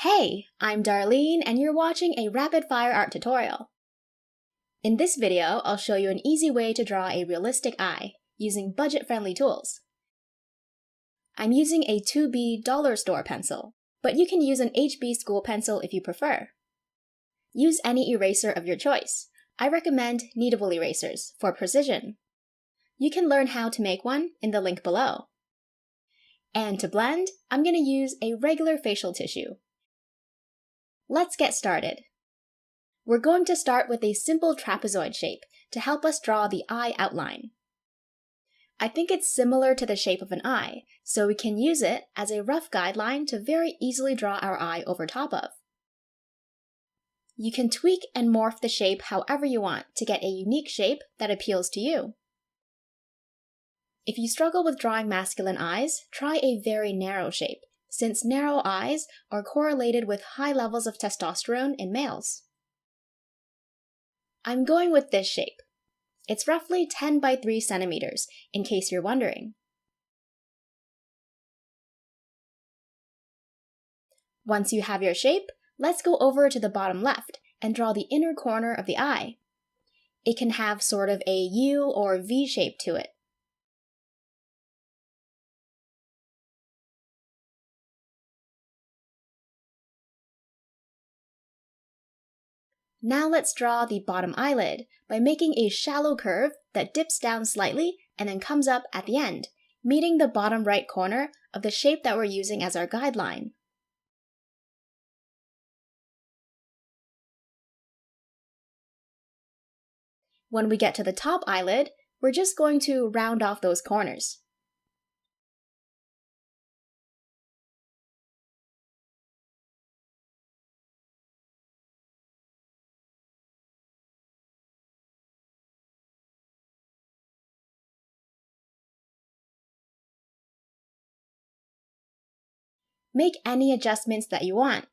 Hey, I'm Darlene and you're watching a rapid fire art tutorial. In this video, I'll show you an easy way to draw a realistic eye using budget-friendly tools. I'm using a 2B dollar store pencil, but you can use an HB school pencil if you prefer. Use any eraser of your choice. I recommend kneadable erasers for precision. You can learn how to make one in the link below. And to blend, I'm going to use a regular facial tissue. Let's get started. We're going to start with a simple trapezoid shape to help us draw the eye outline. I think it's similar to the shape of an eye, so we can use it as a rough guideline to very easily draw our eye over top of. You can tweak and morph the shape however you want to get a unique shape that appeals to you. If you struggle with drawing masculine eyes, try a very narrow shape, since narrow eyes are correlated with high levels of testosterone in males. I'm going with this shape. It's roughly 10 by 3 centimeters, in case you're wondering. Once you have your shape, let's go over to the bottom left and draw the inner corner of the eye. It can have sort of a U or V shape to it. Now let's draw the bottom eyelid by making a shallow curve that dips down slightly and then comes up at the end, meeting the bottom right corner of the shape that we're using as our guideline. When we get to the top eyelid, we're just going to round off those corners. Make any adjustments that you want.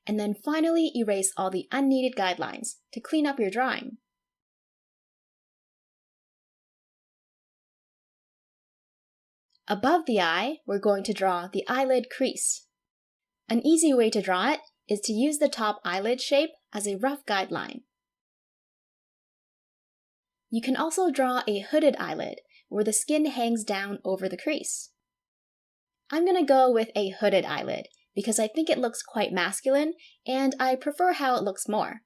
And then finally erase all the unneeded guidelines to clean up your drawing. Above the eye, we're going to draw the eyelid crease. An easy way to draw it is to use the top eyelid shape as a rough guideline. You can also draw a hooded eyelid, where the skin hangs down over the crease. I'm going to go with a hooded eyelid because I think it looks quite masculine and I prefer how it looks more.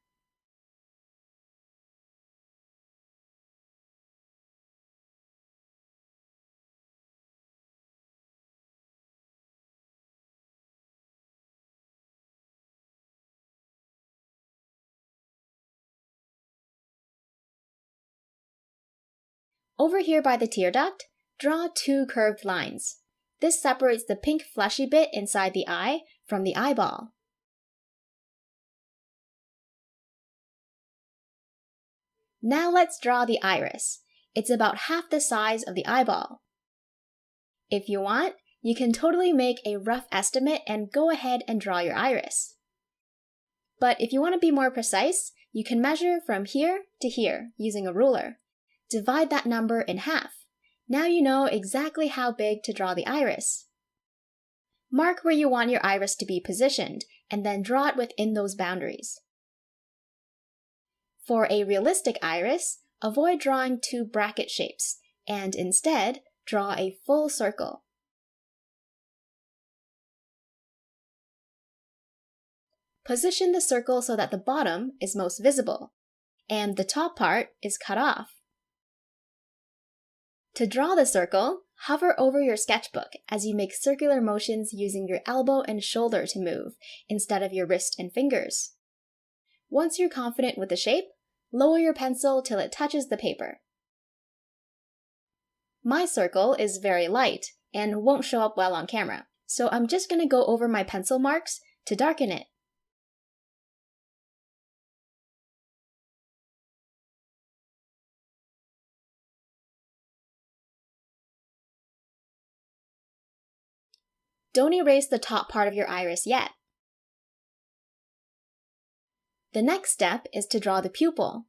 Over here by the tear duct, draw 2 curved lines. This separates the pink fleshy bit inside the eye from the eyeball. Now let's draw the iris. It's about half the size of the eyeball. If you want, you can totally make a rough estimate and go ahead and draw your iris. But if you want to be more precise, you can measure from here to here using a ruler. Divide that number in half. Now you know exactly how big to draw the iris. Mark where you want your iris to be positioned, and then draw it within those boundaries. For a realistic iris, avoid drawing 2 bracket shapes, and instead, draw a full circle. Position the circle so that the bottom is most visible, and the top part is cut off. To draw the circle, hover over your sketchbook as you make circular motions using your elbow and shoulder to move, instead of your wrist and fingers. Once you're confident with the shape, lower your pencil till it touches the paper. My circle is very light and won't show up well on camera, so I'm just going to go over my pencil marks to darken it. Don't erase the top part of your iris yet. The next step is to draw the pupil.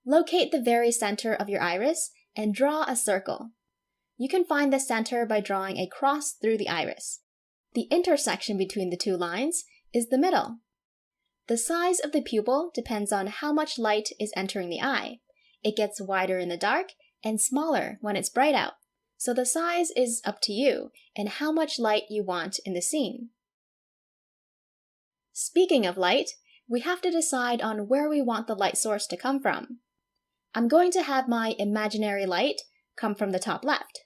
Locate the very center of your iris and draw a circle. You can find the center by drawing a cross through the iris. The intersection between the two lines is the middle. The size of the pupil depends on how much light is entering the eye. It gets wider in the dark and smaller when it's bright out. So the size is up to you and how much light you want in the scene. Speaking of light, we have to decide on where we want the light source to come from. I'm going to have my imaginary light come from the top left.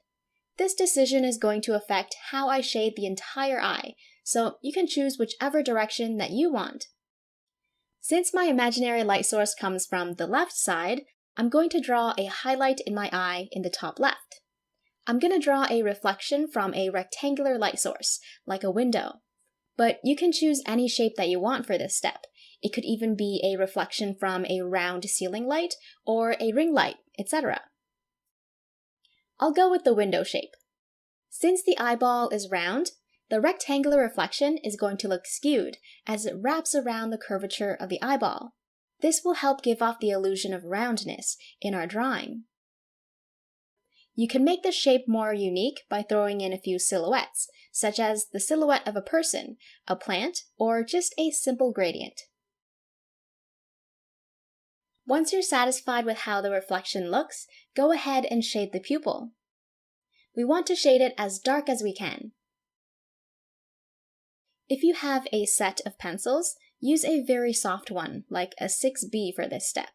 This decision is going to affect how I shade the entire eye, so you can choose whichever direction that you want. Since my imaginary light source comes from the left side, I'm going to draw a highlight in my eye in the top left. I'm going to draw a reflection from a rectangular light source, like a window. But you can choose any shape that you want for this step. It could even be a reflection from a round ceiling light or a ring light, etc. I'll go with the window shape. Since the eyeball is round, the rectangular reflection is going to look skewed as it wraps around the curvature of the eyeball. This will help give off the illusion of roundness in our drawing. You can make the shape more unique by throwing in a few silhouettes, such as the silhouette of a person, a plant, or just a simple gradient. Once you're satisfied with how the reflection looks, go ahead and shade the pupil. We want to shade it as dark as we can. If you have a set of pencils, use a very soft one, like a 6B for this step.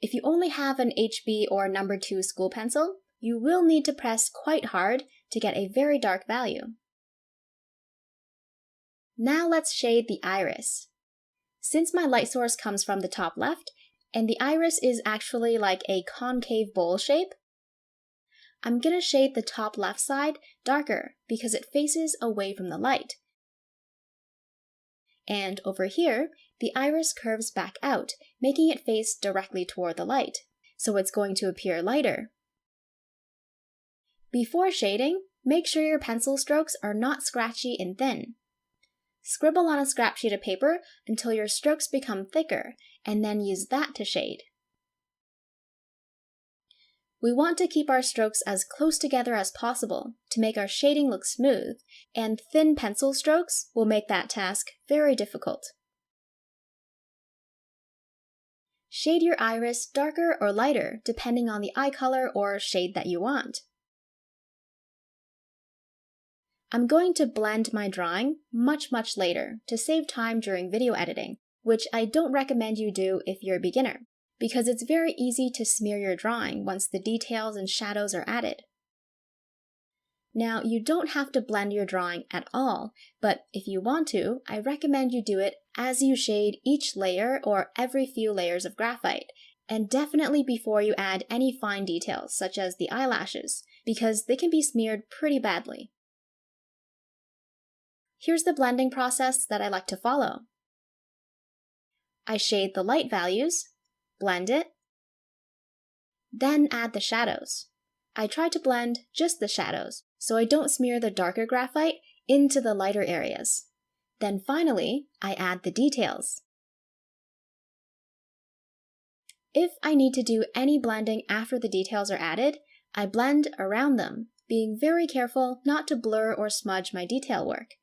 If you only have an HB or number 2 school pencil, you will need to press quite hard to get a very dark value. Now let's shade the iris. Since my light source comes from the top left, and the iris is actually like a concave bowl shape, I'm going to shade the top left side darker because it faces away from the light. And over here, the iris curves back out, making it face directly toward the light, so it's going to appear lighter. Before shading, make sure your pencil strokes are not scratchy and thin. Scribble on a scrap sheet of paper until your strokes become thicker, and then use that to shade. We want to keep our strokes as close together as possible to make our shading look smooth, and thin pencil strokes will make that task very difficult. Shade your iris darker or lighter depending on the eye color or shade that you want. I'm going to blend my drawing much later to save time during video editing, which I don't recommend you do if you're a beginner, because it's very easy to smear your drawing once the details and shadows are added. Now, you don't have to blend your drawing at all, but if you want to, I recommend you do it as you shade each layer or every few layers of graphite, and definitely before you add any fine details such as the eyelashes, because they can be smeared pretty badly. Here's the blending process that I like to follow. I shade the light values, blend it, then add the shadows. I try to blend just the shadows, so I don't smear the darker graphite into the lighter areas. Then finally, I add the details. If I need to do any blending after the details are added, I blend around them, being very careful not to blur or smudge my detail work.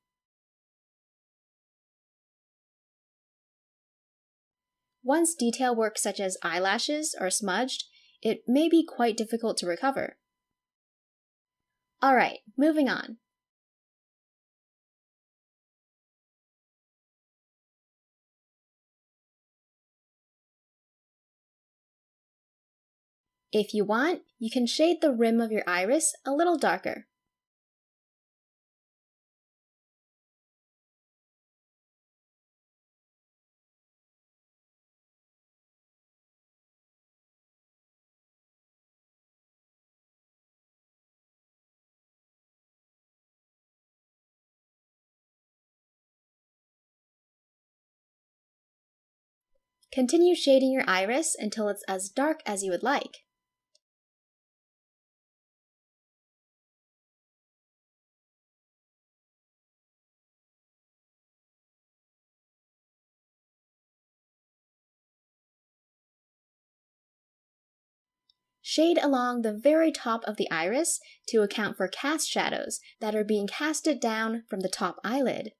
Once detail work such as eyelashes are smudged, it may be quite difficult to recover. Alright, moving on. If you want, you can shade the rim of your iris a little darker. Continue shading your iris until it's as dark as you would like. Shade along the very top of the iris to account for cast shadows that are being casted down from the top eyelid.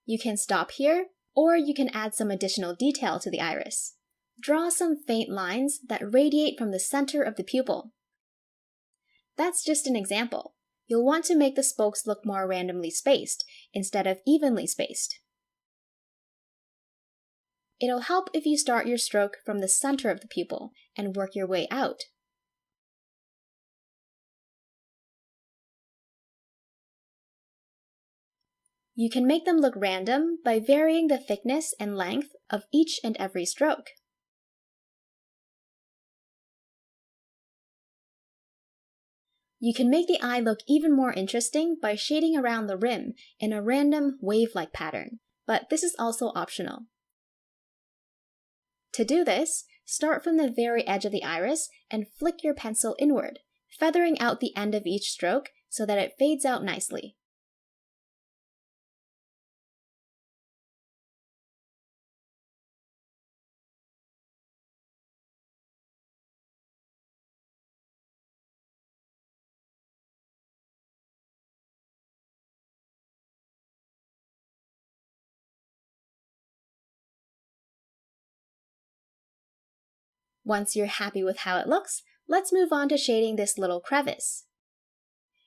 You can stop here, or you can add some additional detail to the iris. Draw some faint lines that radiate from the center of the pupil. That's just an example. You'll want to make the spokes look more randomly spaced instead of evenly spaced. It'll help if you start your stroke from the center of the pupil and work your way out. You can make them look random by varying the thickness and length of each and every stroke. You can make the eye look even more interesting by shading around the rim in a random wave-like pattern, but this is also optional. To do this, start from the very edge of the iris and flick your pencil inward, feathering out the end of each stroke so that it fades out nicely. Once you're happy with how it looks, let's move on to shading this little crevice.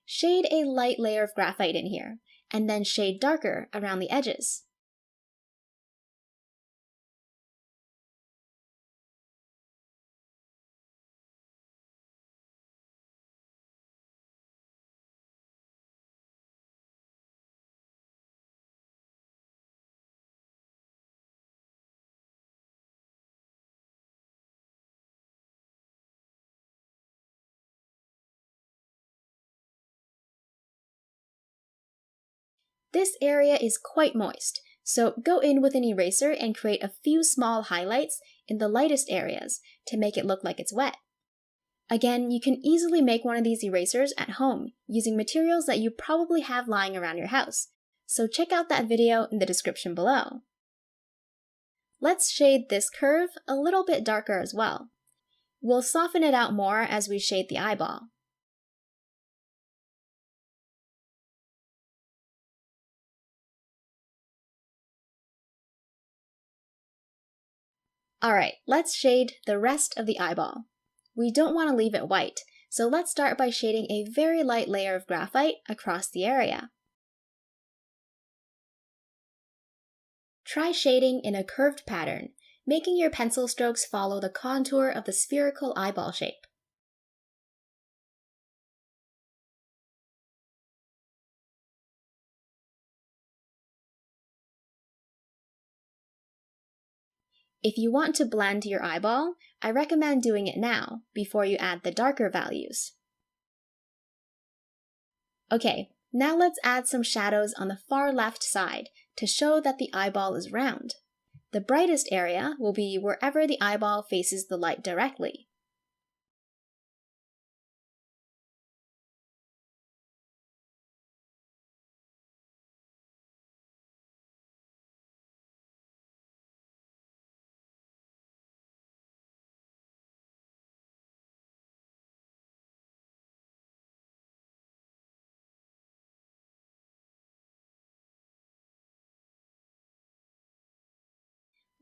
Shade a light layer of graphite in here, and then shade darker around the edges. This area is quite moist, so go in with an eraser and create a few small highlights in the lightest areas to make it look like it's wet. Again, you can easily make one of these erasers at home using materials that you probably have lying around your house, so check out that video in the description below. Let's shade this curve a little bit darker as well. We'll soften it out more as we shade the eyeball. Alright, let's shade the rest of the eyeball. We don't want to leave it white, so let's start by shading a very light layer of graphite across the area. Try shading in a curved pattern, making your pencil strokes follow the contour of the spherical eyeball shape. If you want to blend your eyeball, I recommend doing it now, before you add the darker values. Okay, now let's add some shadows on the far left side to show that the eyeball is round. The brightest area will be wherever the eyeball faces the light directly.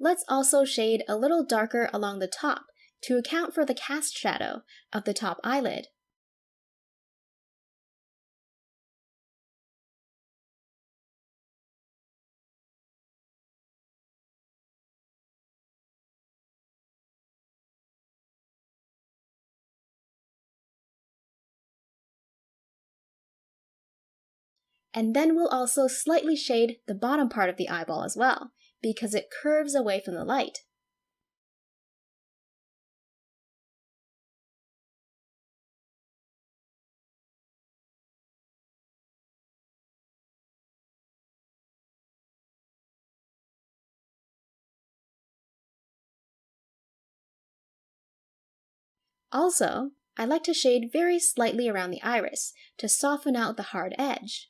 Let's also shade a little darker along the top to account for the cast shadow of the top eyelid. And then we'll also slightly shade the bottom part of the eyeball as well, because it curves away from the light. Also, I like to shade very slightly around the iris to soften out the hard edge.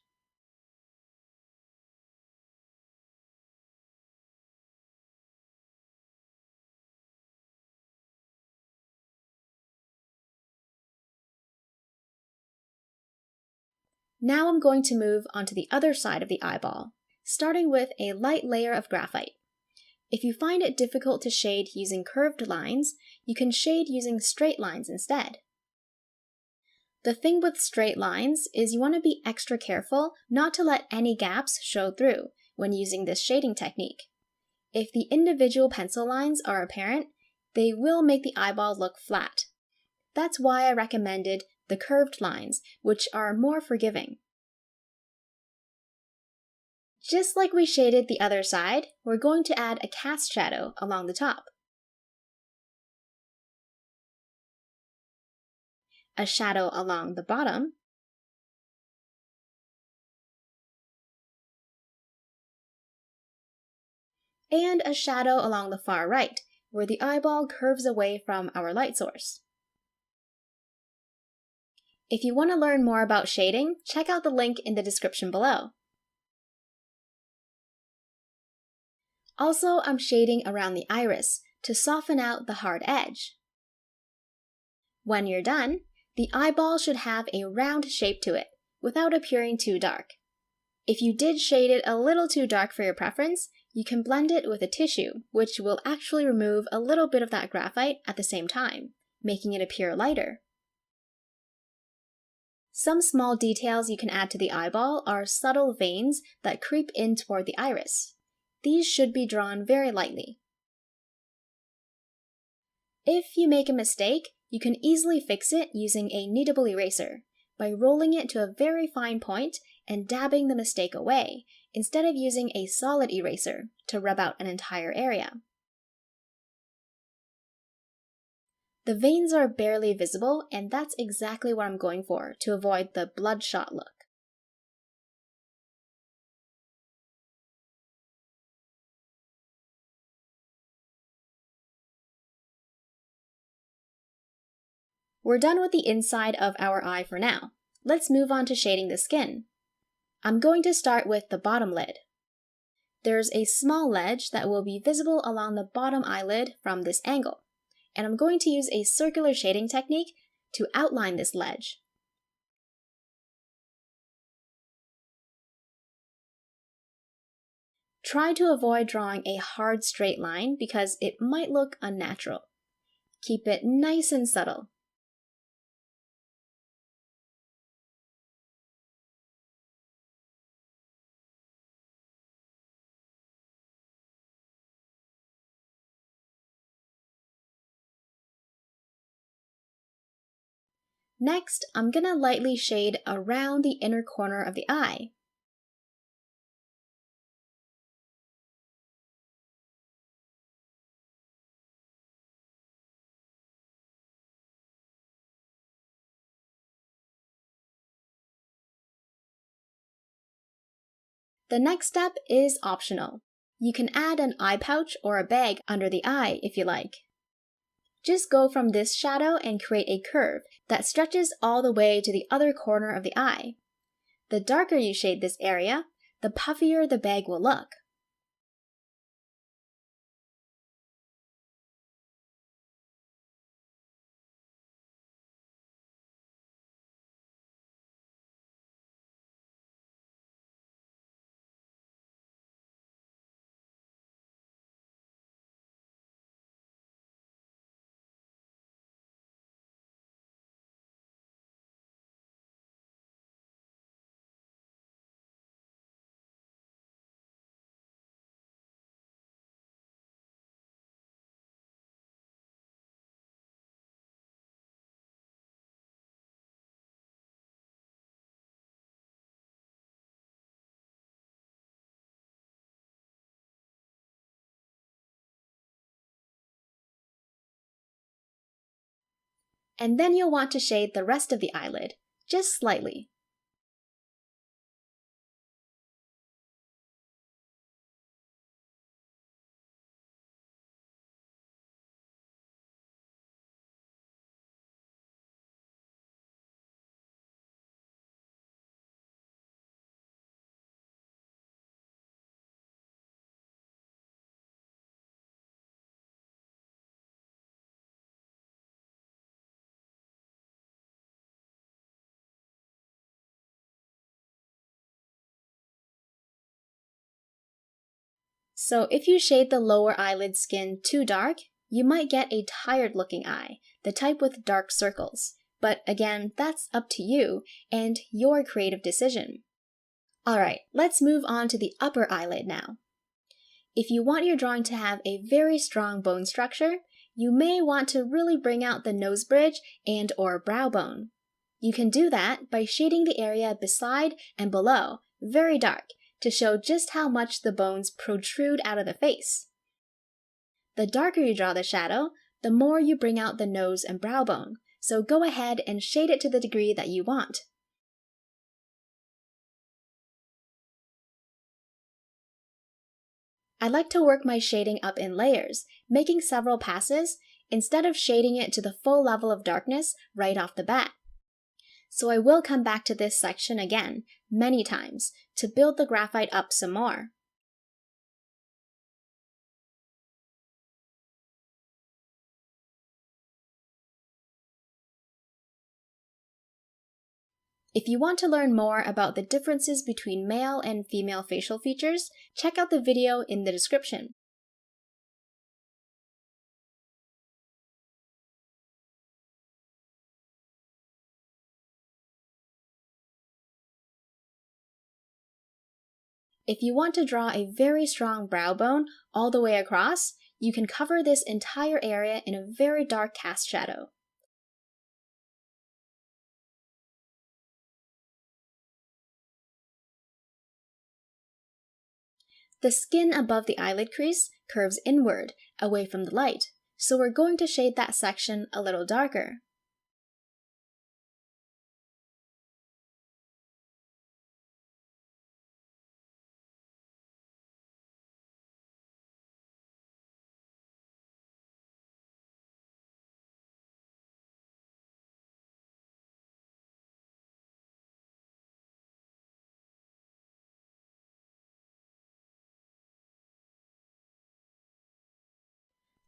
Now I'm going to move onto the other side of the eyeball, starting with a light layer of graphite. If you find it difficult to shade using curved lines, you can shade using straight lines instead. The thing with straight lines is you want to be extra careful not to let any gaps show through when using this shading technique. If the individual pencil lines are apparent, they will make the eyeball look flat. That's why I recommended the curved lines, which are more forgiving. Just like we shaded the other side, we're going to add a cast shadow along the top. A shadow along the bottom, and a shadow along the far right, where the eyeball curves away from our light source. If you want to learn more about shading, check out the link in the description below. Also, I'm shading around the iris to soften out the hard edge. When you're done, the eyeball should have a round shape to it, without appearing too dark. If you did shade it a little too dark for your preference, you can blend it with a tissue, which will actually remove a little bit of that graphite at the same time, making it appear lighter. Some small details you can add to the eyeball are subtle veins that creep in toward the iris. These should be drawn very lightly. If you make a mistake, you can easily fix it using a kneadable eraser by rolling it to a very fine point and dabbing the mistake away, instead of using a solid eraser to rub out an entire area. The veins are barely visible, and that's exactly what I'm going for to avoid the bloodshot look. We're done with the inside of our eye for now. Let's move on to shading the skin. I'm going to start with the bottom lid. There's a small ledge that will be visible along the bottom eyelid from this angle, and I'm going to use a circular shading technique to outline this ledge. Try to avoid drawing a hard straight line because it might look unnatural. Keep it nice and subtle. Next, I'm gonna lightly shade around the inner corner of the eye. The next step is optional. You can add an eye pouch or a bag under the eye if you like. Just go from this shadow and create a curve that stretches all the way to the other corner of the eye. The darker you shade this area, the puffier the bag will look. And then you'll want to shade the rest of the eyelid, just slightly. So if you shade the lower eyelid skin too dark, you might get a tired-looking eye, the type with dark circles. But again, that's up to you and your creative decision. Alright, let's move on to the upper eyelid now. If you want your drawing to have a very strong bone structure, you may want to really bring out the nose bridge and/or brow bone. You can do that by shading the area beside and below very dark to show just how much the bones protrude out of the face. The darker you draw the shadow, the more you bring out the nose and brow bone, so go ahead and shade it to the degree that you want. I like to work my shading up in layers, making several passes instead of shading it to the full level of darkness right off the bat. So I will come back to this section again, many times, to build the graphite up some more. If you want to learn more about the differences between male and female facial features, check out the video in the description. If you want to draw a very strong brow bone all the way across, you can cover this entire area in a very dark cast shadow. The skin above the eyelid crease curves inward, away from the light, so we're going to shade that section a little darker.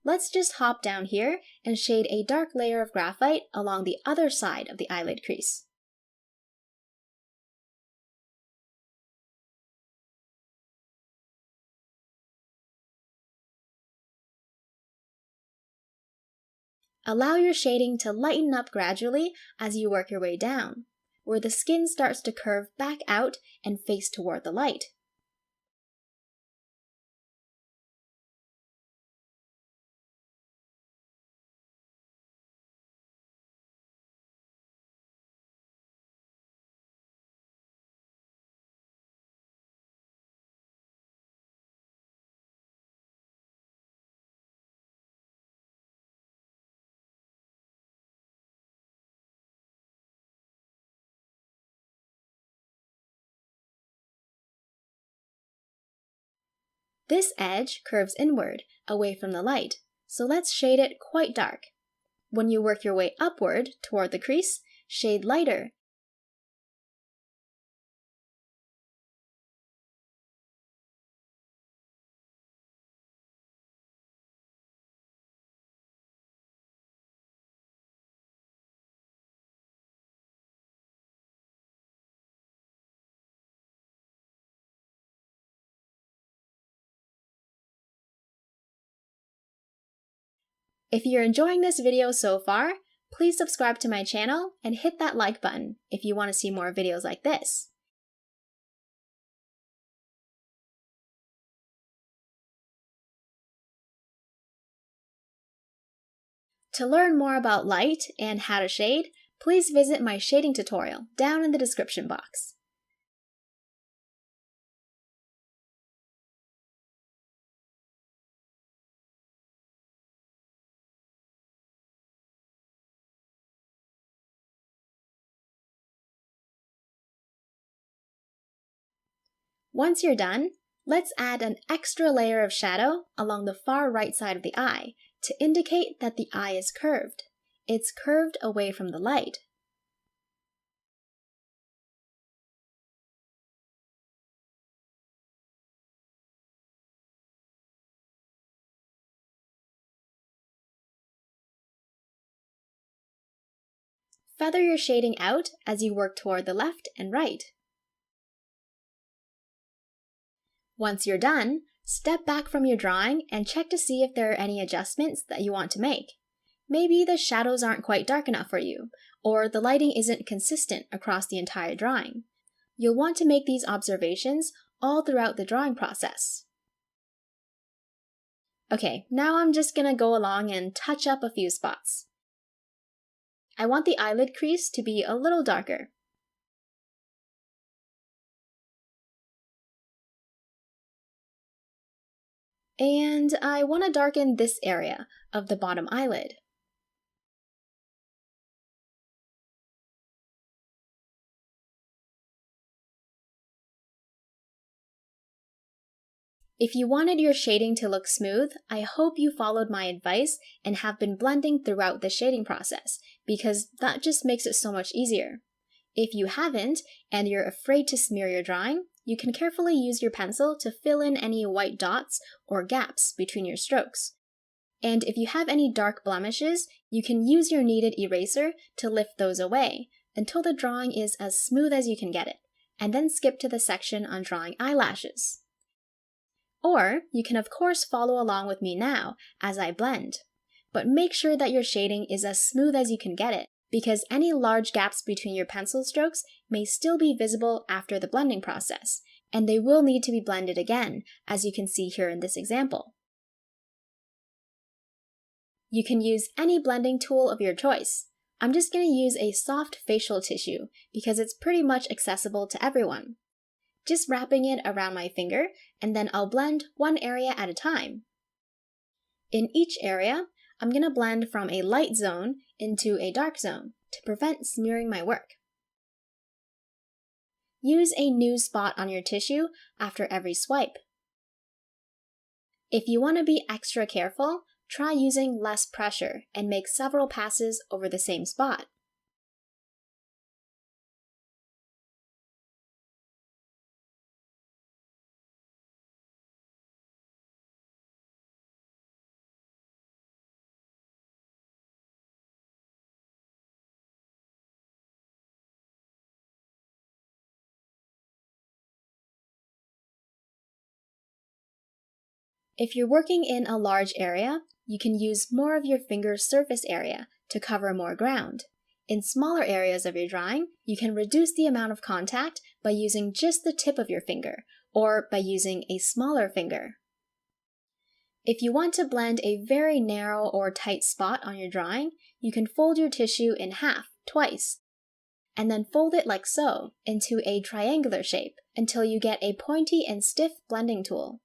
Let's just hop down here and shade a dark layer of graphite along the other side of the eyelid crease. Allow your shading to lighten up gradually as you work your way down, where the skin starts to curve back out and face toward the light. This edge curves inward, away from the light, so let's shade it quite dark. When you work your way upward toward the crease, shade lighter. If you're enjoying this video so far, please subscribe to my channel and hit that like button if you want to see more videos like this. To learn more about light and how to shade, please visit my shading tutorial down in the description box. Once you're done, let's add an extra layer of shadow along the far right side of the eye to indicate that the eye is curved. It's curved away from the light. Feather your shading out as you work toward the left and right. Once you're done, Step back from your drawing and check to see if there are any adjustments that you want to make. Maybe the shadows aren't quite dark enough for you, or the lighting isn't consistent across the entire drawing. You'll want to make these observations all throughout the drawing process. Okay, now I'm just gonna go along and touch up a few spots. I want the eyelid crease to be a little darker. And I want to darken this area of the bottom eyelid. If you wanted your shading to look smooth, I hope you followed my advice and have been blending throughout the shading process, because that just makes it so much easier. If you haven't, and you're afraid to smear your drawing, you can carefully use your pencil to fill in any white dots or gaps between your strokes. And if you have any dark blemishes, you can use your kneaded eraser to lift those away until the drawing is as smooth as you can get it, and then skip to the section on drawing eyelashes. Or you can of course follow along with me now as I blend, but make sure that your shading is as smooth as you can get it, because any large gaps between your pencil strokes may still be visible after the blending process, and they will need to be blended again, as you can see here in this example. You can use any blending tool of your choice. I'm just going to use a soft facial tissue because it's pretty much accessible to everyone. Just wrapping it around my finger, and then I'll blend one area at a time. In each area, I'm going to blend from a light zone into a dark zone to prevent smearing my work. Use a new spot on your tissue after every swipe. If you want to be extra careful, try using less pressure and make several passes over the same spot. If you're working in a large area, you can use more of your finger's surface area to cover more ground. In smaller areas of your drawing, you can reduce the amount of contact by using just the tip of your finger, or by using a smaller finger. If you want to blend a very narrow or tight spot on your drawing, you can fold your tissue in half twice, and then fold it like so into a triangular shape until you get a pointy and stiff blending tool.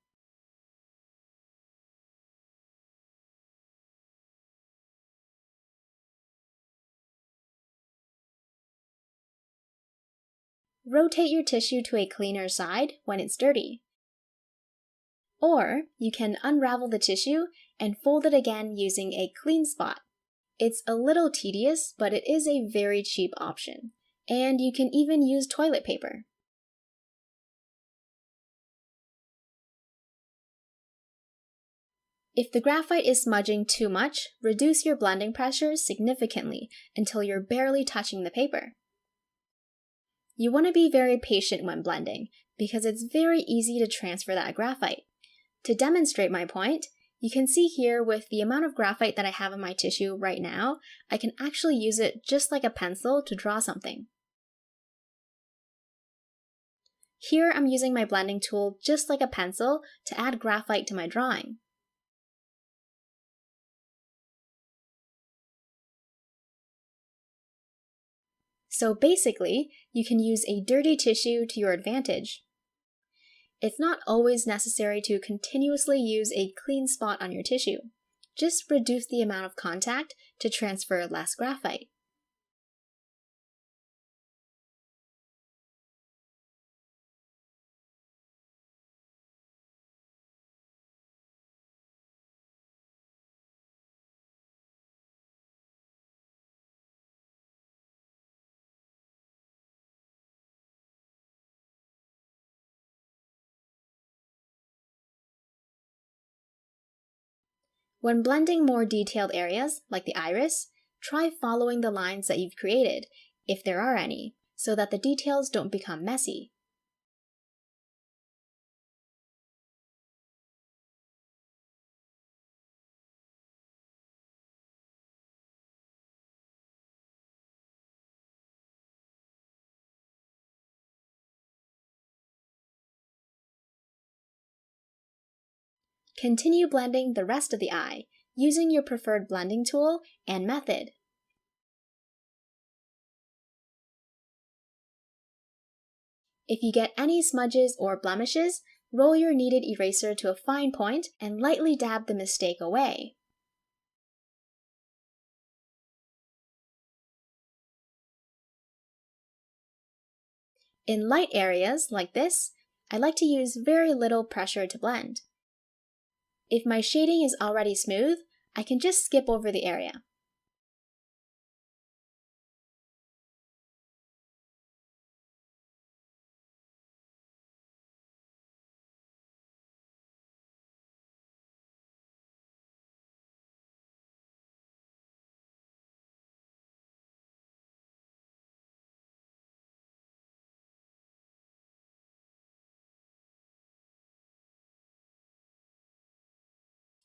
Rotate your tissue to a cleaner side when it's dirty. Or you can unravel the tissue and fold it again using a clean spot. It's a little tedious, but it is a very cheap option. And you can even use toilet paper. If the graphite is smudging too much, reduce your blending pressure significantly until you're barely touching the paper. You want to be very patient when blending, because it's very easy to transfer that graphite. To demonstrate my point, you can see here with the amount of graphite that I have in my tissue right now, I can actually use it just like a pencil to draw something. Here I'm using my blending tool just like a pencil to add graphite to my drawing. So basically, you can use a dirty tissue to your advantage. It's not always necessary to continuously use a clean spot on your tissue. Just reduce the amount of contact to transfer less graphite. When blending more detailed areas, like the iris, try following the lines that you've created, if there are any, so that the details don't become messy. Continue blending the rest of the eye, using your preferred blending tool and method. If you get any smudges or blemishes, roll your kneaded eraser to a fine point and lightly dab the mistake away. In light areas like this, I like to use very little pressure to blend. If my shading is already smooth, I can just skip over the area.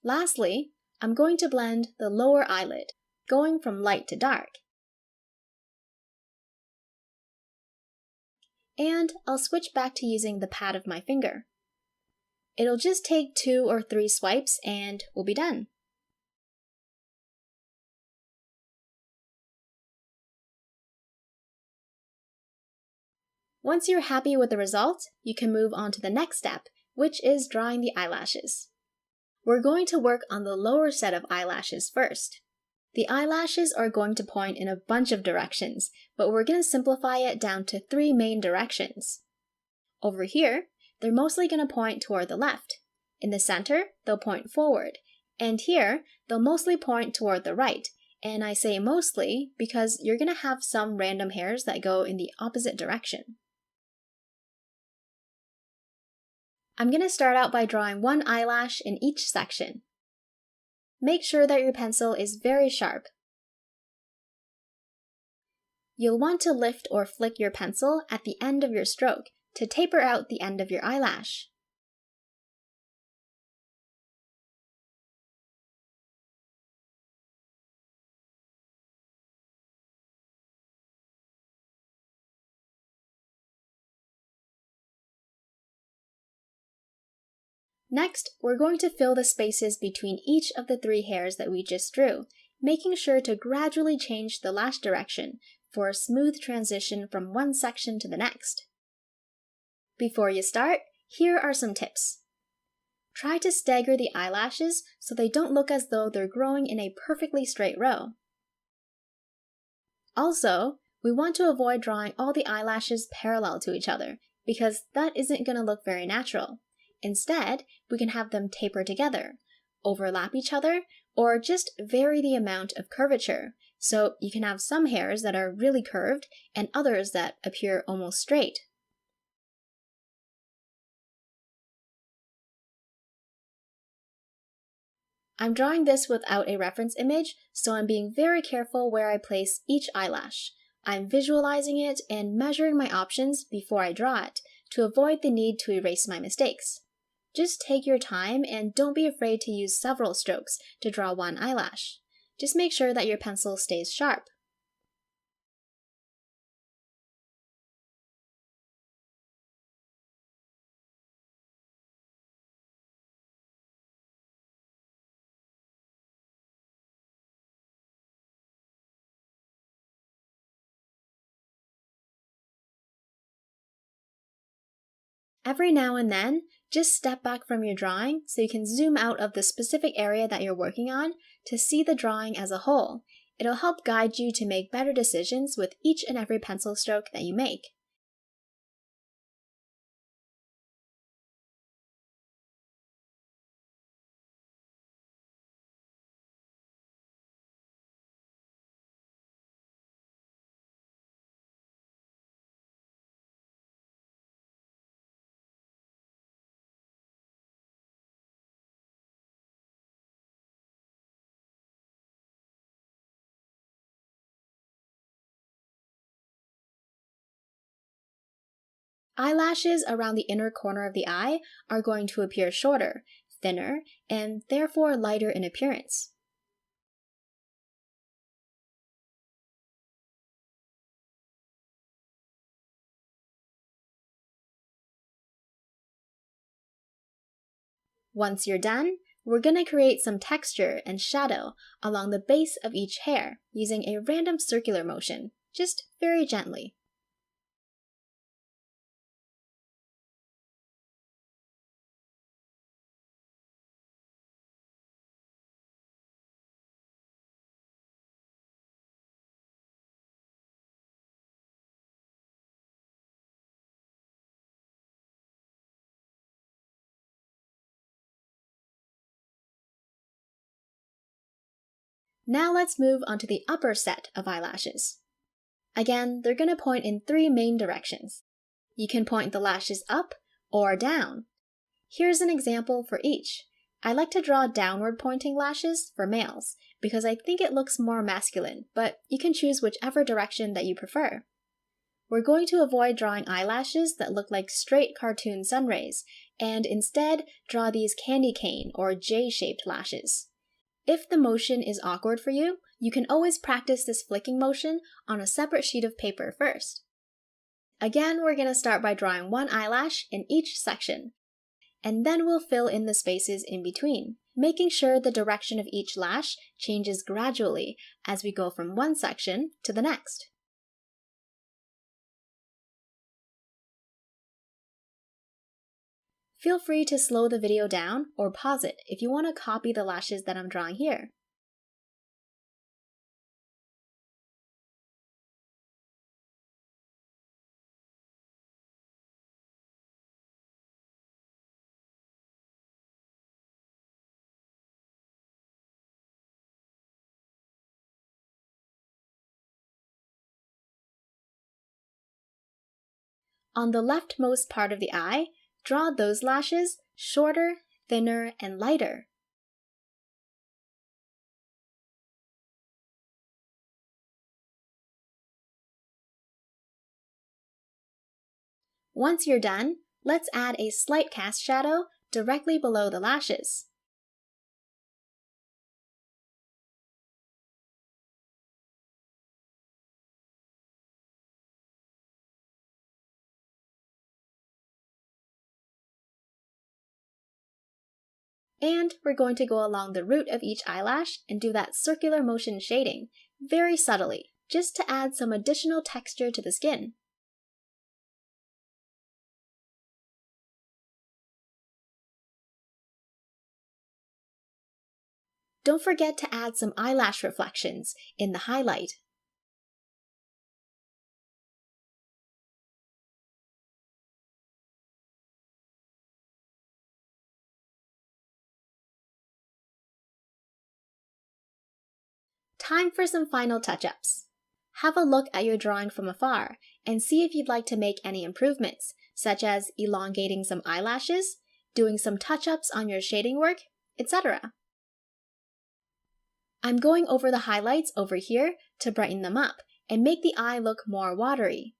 Lastly, I'm going to blend the lower eyelid, going from light to dark. And I'll switch back to using the pad of my finger. It'll just take 2 or 3 swipes and we'll be done. Once you're happy with the result, you can move on to the next step, which is drawing the eyelashes. We're going to work on the lower set of eyelashes first. The eyelashes are going to point in a bunch of directions, but we're going to simplify it down to 3 main directions. Over here, they're mostly going to point toward the left. In the center, they'll point forward. And here, they'll mostly point toward the right. And I say mostly because you're going to have some random hairs that go in the opposite direction. I'm going to start out by drawing one eyelash in each section. Make sure that your pencil is very sharp. You'll want to lift or flick your pencil at the end of your stroke to taper out the end of your eyelash. Next, we're going to fill the spaces between each of the 3 hairs that we just drew, making sure to gradually change the lash direction for a smooth transition from one section to the next. Before you start, here are some tips. Try to stagger the eyelashes so they don't look as though they're growing in a perfectly straight row. Also, we want to avoid drawing all the eyelashes parallel to each other, because that isn't going to look very natural. Instead, we can have them taper together, overlap each other, or just vary the amount of curvature, so you can have some hairs that are really curved and others that appear almost straight. I'm drawing this without a reference image, so I'm being very careful where I place each eyelash. I'm visualizing it and measuring my options before I draw it, to avoid the need to erase my mistakes. Just take your time and don't be afraid to use several strokes to draw one eyelash. Just make sure that your pencil stays sharp. Every now and then, just step back from your drawing so you can zoom out of the specific area that you're working on to see the drawing as a whole. It'll help guide you to make better decisions with each and every pencil stroke that you make. Eyelashes around the inner corner of the eye are going to appear shorter, thinner, and therefore lighter in appearance. Once you're done, we're going to create some texture and shadow along the base of each hair using a random circular motion, just very gently. Now let's move on to the upper set of eyelashes. Again, they're going to point in 3 main directions. You can point the lashes up or down. Here's an example for each. I like to draw downward pointing lashes for males because I think it looks more masculine, but you can choose whichever direction that you prefer. We're going to avoid drawing eyelashes that look like straight cartoon sun rays, and instead draw these candy cane or J-shaped lashes. If the motion is awkward for you, you can always practice this flicking motion on a separate sheet of paper first. Again, we're going to start by drawing 1 eyelash in each section, and then we'll fill in the spaces in between, making sure the direction of each lash changes gradually as we go from one section to the next. Feel free to slow the video down or pause it if you want to copy the lashes that I'm drawing here. On the leftmost part of the eye, draw those lashes shorter, thinner, and lighter. Once you're done, let's add a slight cast shadow directly below the lashes. And we're going to go along the root of each eyelash and do that circular motion shading, very subtly, just to add some additional texture to the skin. Don't forget to add some eyelash reflections in the highlight. Time for some final touch-ups. Have a look at your drawing from afar and see if you'd like to make any improvements, such as elongating some eyelashes, doing some touch-ups on your shading work, etc. I'm going over the highlights over here to brighten them up and make the eye look more watery.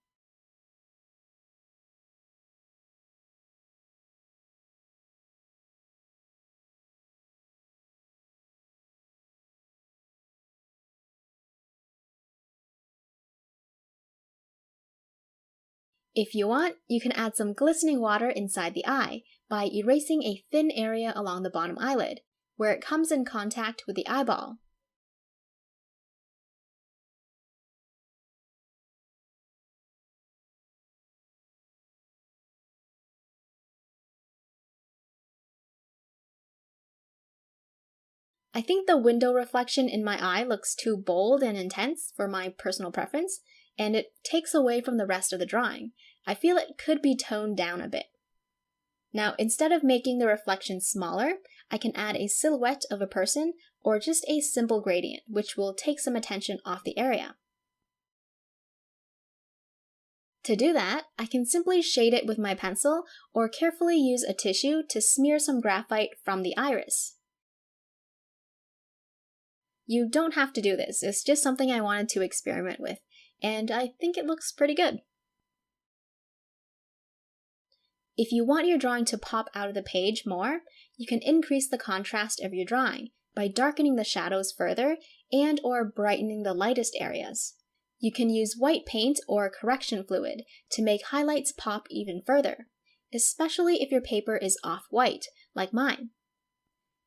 If you want, you can add some glistening water inside the eye by erasing a thin area along the bottom eyelid, where it comes in contact with the eyeball. I think the window reflection in my eye looks too bold and intense for my personal preference, and it takes away from the rest of the drawing. I feel it could be toned down a bit. Now, instead of making the reflection smaller, I can add a silhouette of a person or just a simple gradient, which will take some attention off the area. To do that, I can simply shade it with my pencil or carefully use a tissue to smear some graphite from the iris. You don't have to do this, it's just something I wanted to experiment with, and I think it looks pretty good. If you want your drawing to pop out of the page more, you can increase the contrast of your drawing by darkening the shadows further and/or brightening the lightest areas. You can use white paint or correction fluid to make highlights pop even further, especially if your paper is off-white, like mine.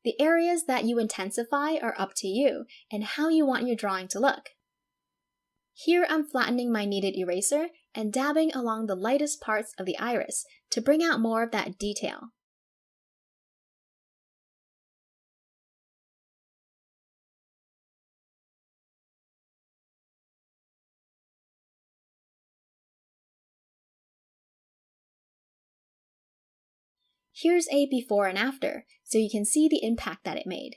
The areas that you intensify are up to you and how you want your drawing to look. Here I'm flattening my kneaded eraser and dabbing along the lightest parts of the iris to bring out more of that detail. Here's a before and after, so you can see the impact that it made.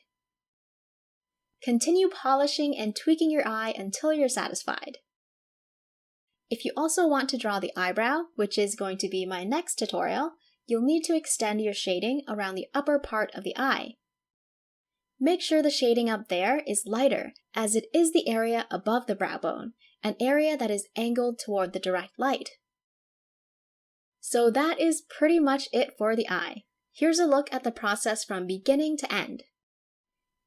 Continue polishing and tweaking your eye until you're satisfied. If you also want to draw the eyebrow, which is going to be my next tutorial, you'll need to extend your shading around the upper part of the eye. Make sure the shading up there is lighter, as it is the area above the brow bone, an area that is angled toward the direct light. So that is pretty much it for the eye. Here's a look at the process from beginning to end.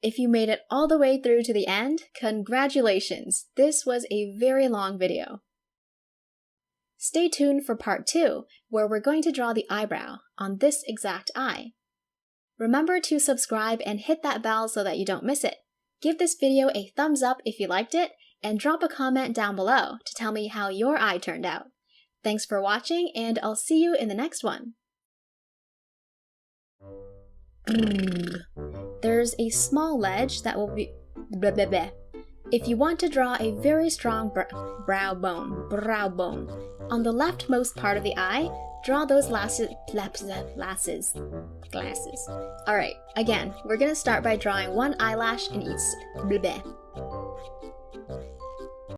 If you made it all the way through to the end, congratulations! This was a very long video. Stay tuned for part 2, where we're going to draw the eyebrow on this exact eye. Remember to subscribe and hit that bell so that you don't miss it. Give this video a thumbs up if you liked it, and drop a comment down below to tell me how your eye turned out. Thanks for watching, and I'll see you in the next one. There's a small ledge that will be... If you want to draw a very strong brow bone, on the leftmost part of the eye, draw those glasses. Alright, again, we're gonna start by drawing one eyelash in each...